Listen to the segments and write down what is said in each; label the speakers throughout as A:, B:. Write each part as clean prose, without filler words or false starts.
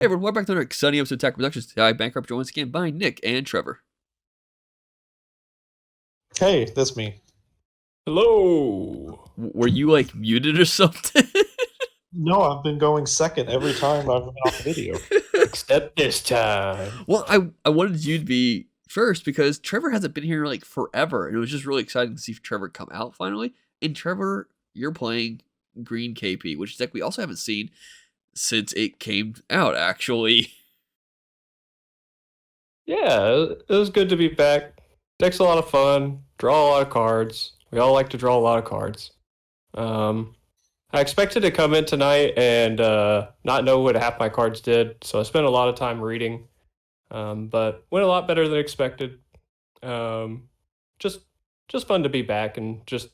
A: Hey everyone, welcome back to another exciting episode of Attack Productions. Today, Bankrupt joined once again by Nick and Trevor.
B: Hey, that's me.
C: Hello.
A: Were you like muted or something?
B: No, I've been going second every time I've been on the video.
C: Except this time.
A: Well, I wanted you to be first because Trevor hasn't been here like forever, and it was just really exciting to see Trevor come out finally. And Trevor, you're playing Green KP, which is deck we also haven't seen since it came out, actually.
C: Yeah, it was good to be back. Deck's a lot of fun. Draw a lot of cards. We all like to draw a lot of cards. I expected to come in tonight and not know what half my cards did, so I spent a lot of time reading. But went a lot better than expected. Um, just just fun to be back and just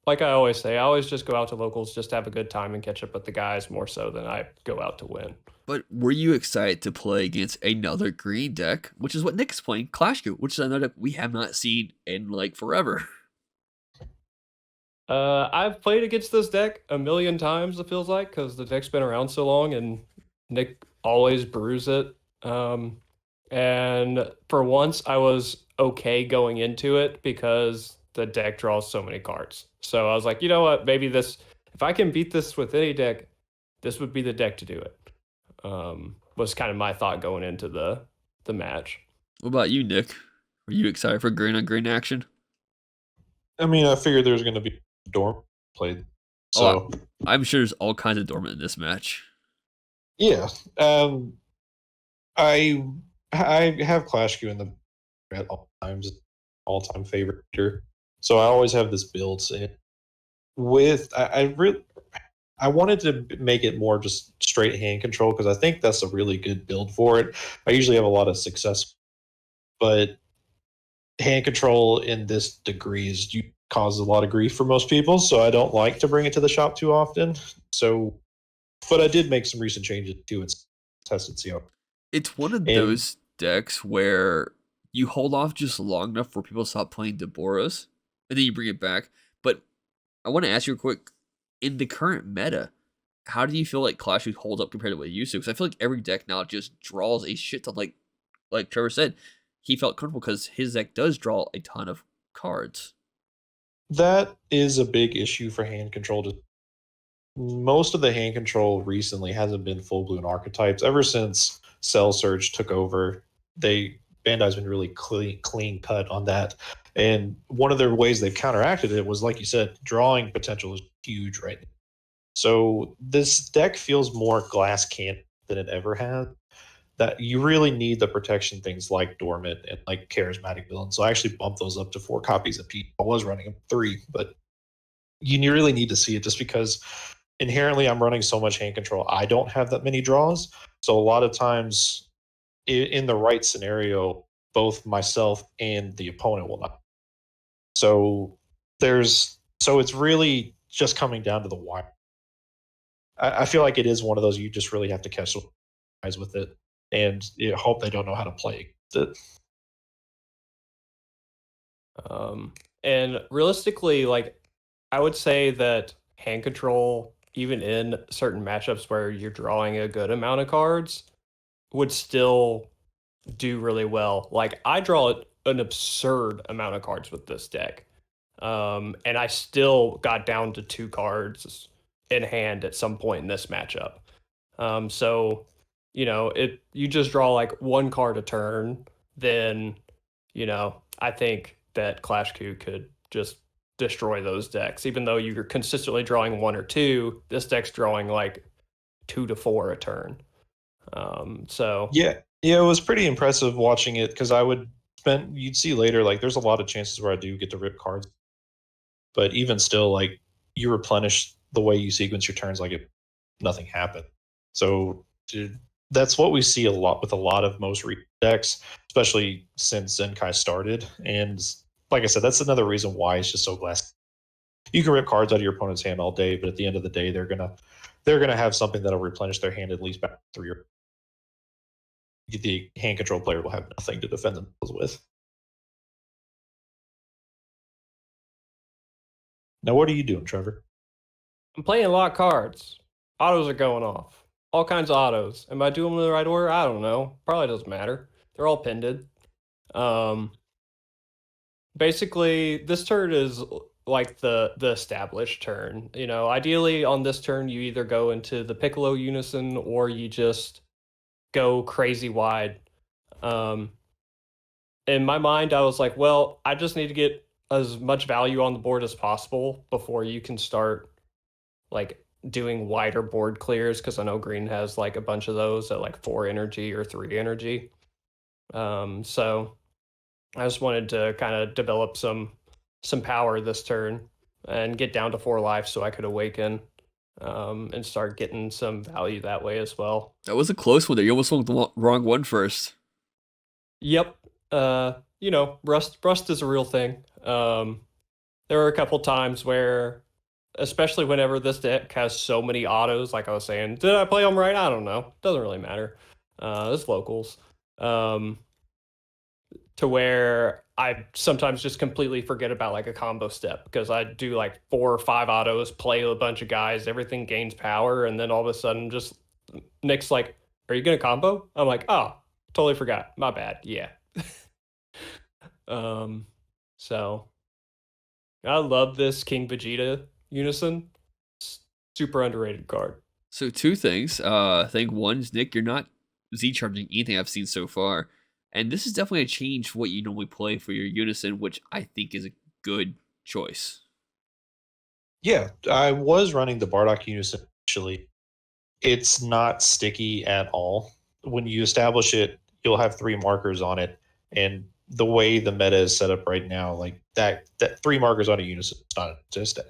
C: like I always say, I always just go out to locals just to have a good time and catch up with the guys more so than I go out to win.
A: But were you excited to play against another green deck, which is what Nick's playing, Clash Goo, which is another deck we have not seen in like forever?
C: I've played against this deck a million times, it feels like, because the deck's been around so long and Nick always brews it. And for once, I was okay going into it because the deck draws so many cards. So I was like, you know what? Maybe if I can beat this with any deck, this would be the deck to do it. Was kind of my thought going into the match.
A: What about you, Nick? Were you excited for green on green action?
B: I mean, I figured there was going to be dorm played.
A: Oh,
B: So,
A: I'm sure there's all kinds of dormant in this match.
B: yeah. Um, I I have Clash Q in the at all times, all time favorite. So I always have this build set with I really I wanted to make it more just straight hand control because I think that's a really good build for it. I usually have a lot of success, but hand control in this degree is you cause a lot of grief for most people, so I don't like to bring it to the shop too often. So, but I did make some recent changes to its tested CO.
A: It's one of
B: And
A: those decks where you hold off just long enough for people to stop playing Deborah's, and then you bring it back. But I want to ask you a quick, in the current meta, how do you feel like Clash would hold up compared to what it used to? Because I feel like every deck now just draws a shit ton. Like Trevor said, he felt comfortable because his deck does draw a ton of cards.
B: that is a big issue for hand control. Most of the hand control recently hasn't been full blown archetypes. Ever since Cell Surge took over, Bandai's been really clean cut on that. And one of their ways they've counteracted it was, like you said, drawing potential is huge right now. So this deck feels more glass can than it ever has. That you really need the protection things like Dormant and like Charismatic Villain. So I actually bumped those up to 4 copies of P. I was running them 3, but you really need to see it just because inherently I'm running so much hand control. I don't have that many draws. So a lot of times in the right scenario, both myself and the opponent will not. So it's really just coming down to the wire. I feel like it is one of those you just really have to catch the eyes with it and hope they don't know how to play it.
C: And realistically, like I would say that hand control, even in certain matchups where you're drawing a good amount of cards, would still do really well. Like I draw an absurd amount of cards with this deck. And I still got down to 2 cards in hand at some point in this matchup. So you just draw like 1 card a turn, then I think that Clash Q could just destroy those decks. Even though you're consistently drawing 1 or 2, this deck's drawing like 2 to 4 a turn. So
B: Yeah, it was pretty impressive watching it because you'd see later, like there's a lot of chances where I do get to rip cards, but even still, like you replenish the way you sequence your turns, like if nothing happened. So dude, that's what we see a lot with a lot of most decks, especially since Zenkai started. And like I said, that's another reason why it's just so glass. You can rip cards out of your opponent's hand all day, but at the end of the day, they're gonna have something that'll replenish their hand at least back 3 or the hand control player will have nothing to defend themselves with. Now, what are you doing, Trevor?
C: I'm playing a lot of cards. Autos are going off. all kinds of autos. Am I doing them in the right order? I don't know. Probably doesn't matter. They're all pended. Um, Basically, this turn is like the established turn. You know, ideally on this turn, you either go into the Piccolo unison or you just go crazy wide. Um, in my mind, I was like, well, I just need to get as much value on the board as possible before you can start like doing wider board clears, because I know green has like a bunch of those at like 4 energy or 3 energy. So I just wanted to kind of develop some power this turn and get down to 4 life so I could awaken, and start getting some value that way as well.
A: That was a close one there. You almost went the wrong one first.
C: Yep. You know, rust is a real thing. There were a couple times where, especially whenever this deck has so many autos, like I was saying, did I play them right? I don't know. Doesn't really matter. It's locals. To where I sometimes just completely forget about like a combo step because I do like 4 or 5 autos, play a bunch of guys, everything gains power, and then all of a sudden just Nick's like, "Are you gonna combo?" I'm like, "Oh, totally forgot. My bad. Yeah." So I love this King Vegeta unison. Super underrated card.
A: So two things. Thing one is Nick, you're not Z charging anything I've seen so far, and this is definitely a change from what you normally play for your unison, which I think is a good choice.
B: Yeah, I was running the Bardock unison actually. It's not sticky at all. When you establish it, you'll have 3 markers on it, and the way the meta is set up right now, like that 3 markers on a unison is not existent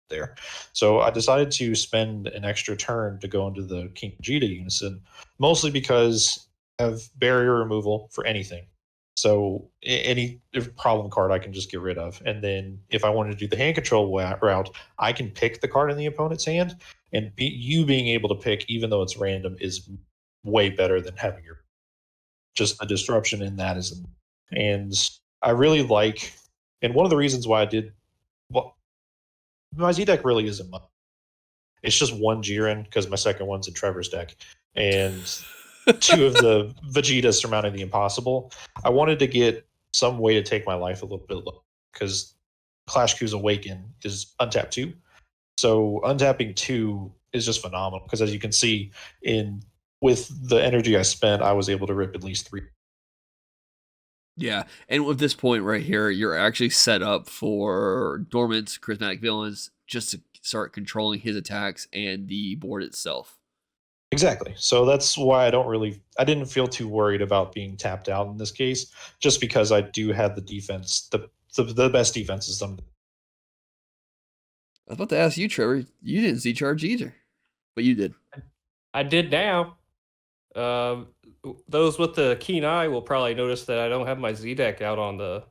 B: there. So I decided to spend an extra turn to go into the King Vegeta unison, mostly because I have barrier removal for anything. So any problem card I can just get rid of, and then if I wanted to do the hand control route, I can pick the card in the opponent's hand, and you being able to pick, even though it's random, is way better than having your just the disruption in that is. And I really like, and one of the reasons why I did, well, my Z deck really isn't much. It's just 1 Jiren because my second one's in Trevor's deck, and 2 of the Vegeta surmounting the impossible. I wanted to get some way to take my life a little bit low because Clash Q's Awaken is untap 2. So untapping 2 is just phenomenal because, as you can see, in with the energy I spent, I was able to rip at least 3.
A: Yeah, and with this point right here, you're actually set up for dormant charismatic villains just to start controlling his attacks and the board itself.
B: Exactly. So that's why I didn't feel too worried about being tapped out in this case, just because I do have the defense, the best defenses.
A: I was about to ask you, Trevor. You didn't Z charge either, but you did.
C: I did now. Um, those with the keen eye will probably notice that I don't have my Z deck out on the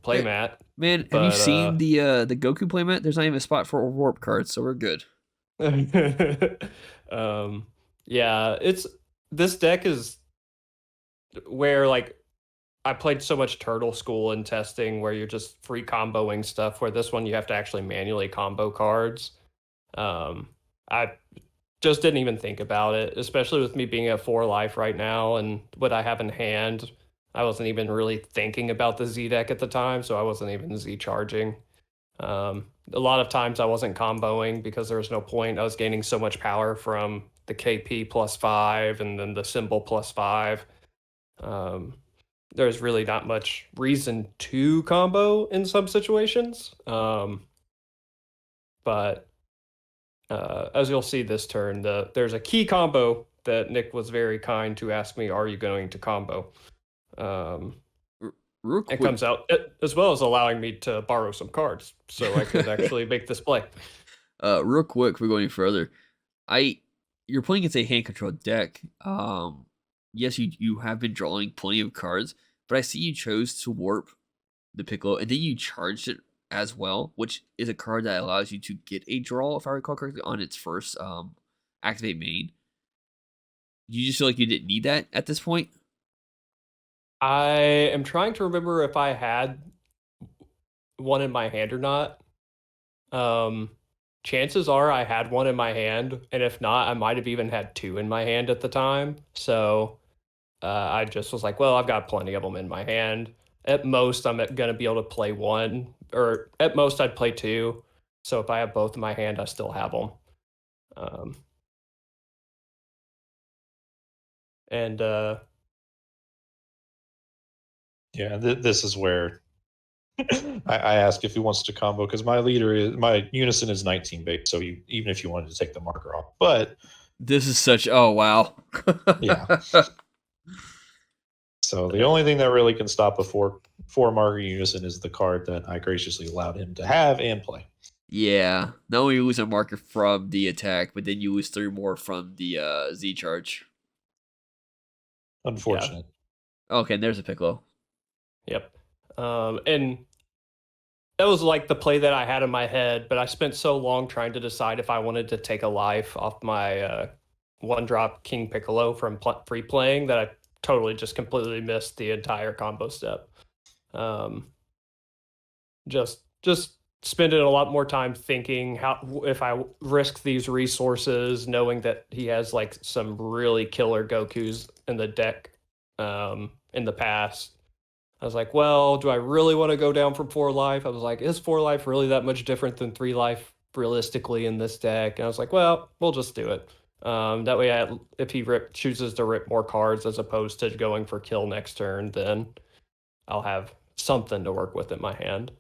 C: playmat.
A: Man, have you
C: But
A: seen the Goku playmat? There's not even a spot for a warp card, so we're good.
C: Yeah, it's this deck is where like I played so much Turtle School in testing where you're just free comboing stuff, where this one you have to actually manually combo cards. I just didn't even think about it, especially with me being at 4 life right now and what I have in hand. I wasn't even really thinking about the Z deck at the time, so I wasn't even Z charging. A lot of times I wasn't comboing because there was no point. I was gaining so much power from the KP +5 and then the symbol +5. There's really not much reason to combo in some situations. But as you'll see this turn, there's a key combo that Nick was very kind to ask me, "Are you going to combo?"
A: Real quick,
C: It comes out as well as allowing me to borrow some cards so I could actually make this play.
A: real quick, before we go any further, you're playing against a hand controlled deck. Yes, you have been drawing plenty of cards, but I see you chose to warp the Piccolo, and then you charged it as well, which is a card that allows you to get a draw, if I recall correctly, on its first activate main. Do you just feel like you didn't need that at this point?
C: I am trying to remember if I had one in my hand or not. chances are I had one in my hand, and if not, I might have even had two in my hand at the time. So I just was like, well, I've got plenty of them in my hand. At most, I'm going to be able to play one, or at most, I'd play two. So if I have both in my hand, I still have them. Um, and
B: Yeah, this is where I ask if he wants to combo because my unison is 19 base, so even if you wanted to take the marker off, but
A: This is such. Oh wow.
B: yeah. So the only thing that really can stop a four marker unison is the card that I graciously allowed him to have and play.
A: Yeah. Not only you lose a marker from the attack, but then you lose 3 more from the Z charge.
B: Unfortunate.
A: Okay, and there's a Piccolo.
C: yep. And that was like the play that I had in my head, but I spent so long trying to decide if I wanted to take a life off my one drop King Piccolo from free playing that I totally just completely missed the entire combo step. Um, just spending a lot more time thinking how if I risk these resources, knowing that he has like some really killer Gokus in the deck in the past. I was like, well, do I really want to go down from 4 life? I was like, is 4 life really that much different than 3 life realistically in this deck? And I was like, well, we'll just do it. That way, if he chooses to rip more cards as opposed to going for kill next turn, then I'll have something to work with in my hand.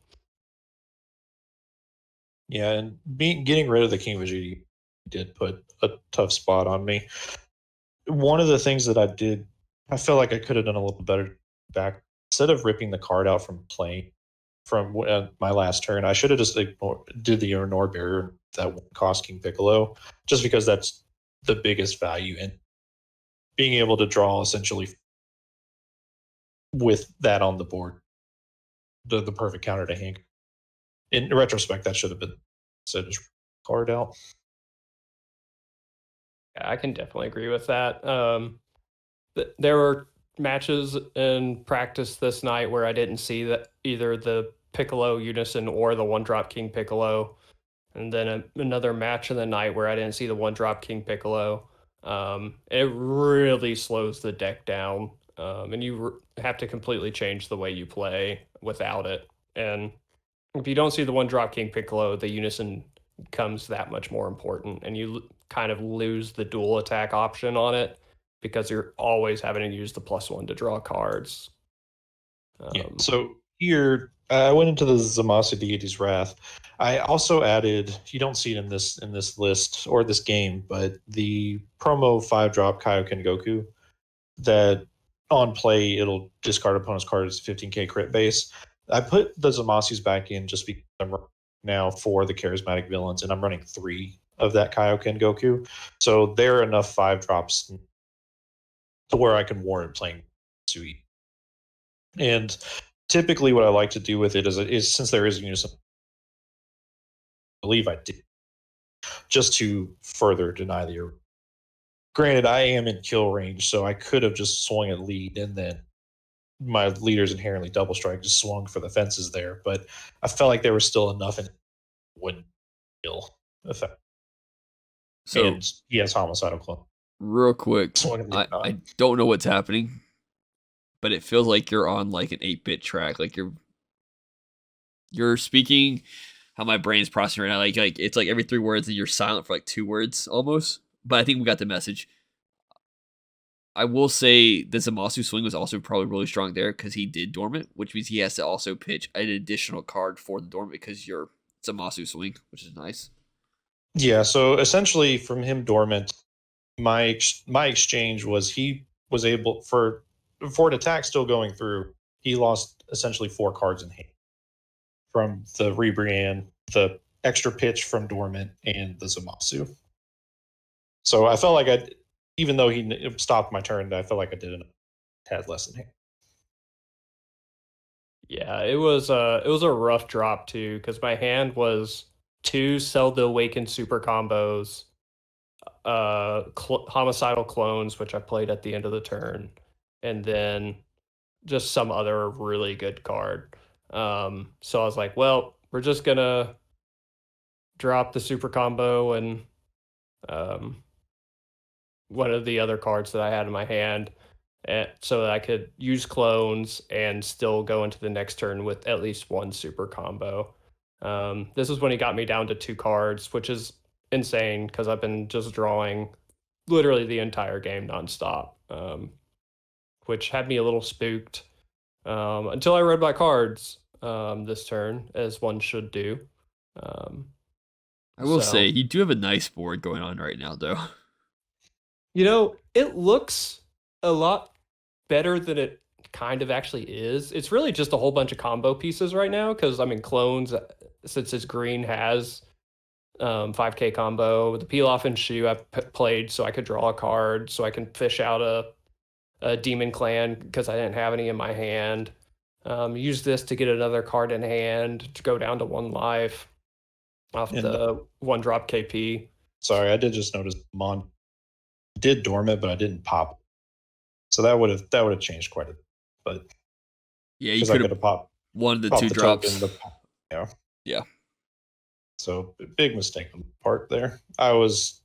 B: Yeah, and getting rid of the King Vegeta did put a tough spot on me. One of the things that I feel like I could have done a little better back. Instead of ripping the card out from playing from my last turn, I should have just did the ignore barrier that won't cost King Piccolo, just because that's the biggest value in being able to draw essentially with that on the board, the perfect counter to Hank. In retrospect, that should have been so just card out.
C: Yeah, I can definitely agree with that. There were matches in practice this night where I didn't see that either the Piccolo Unison or the one drop King Piccolo, and then another match in the night where I didn't see the one drop King Piccolo. It really slows the deck down, and you have to completely change the way you play without it. And if you don't see the one drop King Piccolo, the Unison becomes that much more important, and you kind of lose the dual attack option on it because you're always having to use the +1 to draw cards.
B: Yeah. So here I went into the Zamasu Deity's Wrath. I also added, you don't see it in this list or this game, but the promo 5-drop Kaioken Goku that on play it'll discard opponent's cards 15k crit base. I put the Zamasus back in just because I'm now for the charismatic villains, and I'm running 3 of that Kaioken Goku. So there are enough 5-drops to where I can warrant playing Sui. And typically what I like to do with it is since there is unison, I believe I did, just to further deny the. Granted, I am in kill range, so I could have just swung at lead, and then my leader's inherently double strike, just swung for the fences there. But I felt like there was still enough in it wouldn't kill effect.
A: So
B: And he has homicidal clone.
A: real quick,
B: Swung at the
A: I don't know what's happening, but it feels like you're on like an 8-bit track. Like you're speaking how my brain's processing right now. Like it's like every 3 words and you're silent for like 2 words almost. But I think we got the message. I will say the Zamasu swing was also probably really strong there because he did dormant, which means he has to also pitch an additional card for the dormant because you're Zamasu swing, which is nice.
B: Yeah, so essentially from him dormant, my exchange was he was able for an attack still going through, he lost essentially 4 cards in hand from the Rebrian, the extra pitch from dormant, and the Zamasu. So I felt like even though he stopped my turn, I felt like I did had less in hand.
C: Yeah, it was a rough drop too because my hand was 2 Sell the Awakened super combos, homicidal clones, which I played at the end of the turn, and then just some other really good card. So I was like, well, we're just gonna drop the super combo and one of the other cards that I had in my hand, so that I could use clones and still go into the next turn with at least one super combo. This is when he got me down to 2 cards, which is insane because I've been just drawing literally the entire game nonstop, which had me a little spooked until I read my cards this turn, as one should do.
A: I will say, you do have a nice board going on right now, though.
C: It looks a lot better than it kind of actually is. It's really just a whole bunch of combo pieces right now because, I mean, clones, since his green has 5k combo, the peel off and shoe I played so I could draw a card, so I can fish out a demon clan because I didn't have any in my hand. Use this to get another card in hand to go down to 1 life off the 1-drop KP.
B: Sorry, I did just notice Mon did dormant, but I didn't pop. So that would have changed quite a bit. But
A: yeah, you could have popped one of the 2 drops. Yeah.
B: So big mistake on the part there. I was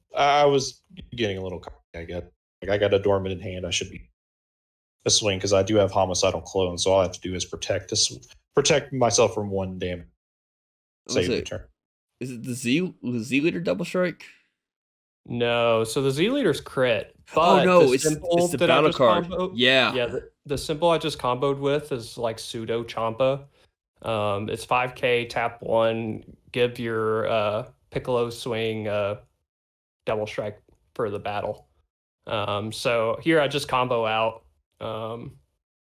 B: getting a little cocky, I guess. Like, I got a dormant in hand. I should be a swing because I do have homicidal clone. So all I have to do is protect myself from 1 damage. Save the turn.
A: Is it the Z leader double strike?
C: No, so the Z leader's crit. But
A: it's the battle card. Yeah,
C: the symbol I just comboed with is like pseudo Champa. It's 5k, tap 1, give your Piccolo swing double strike for the battle. So here I just combo out.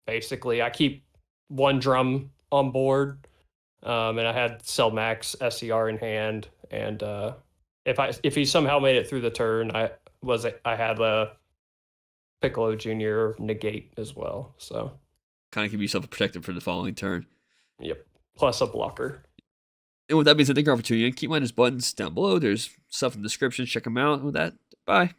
C: Basically, I keep 1 drum on board, and I had Cell Max SCR in hand, and if he somehow made it through the turn, I had a Piccolo Jr. negate as well. So
A: kind of keep yourself protected for the following turn.
C: Yep. Plus a blocker.
A: And with that being said, thank you for the opportunity. Keep in mind, there's buttons down below. There's stuff in the description. Check them out. And with that, bye.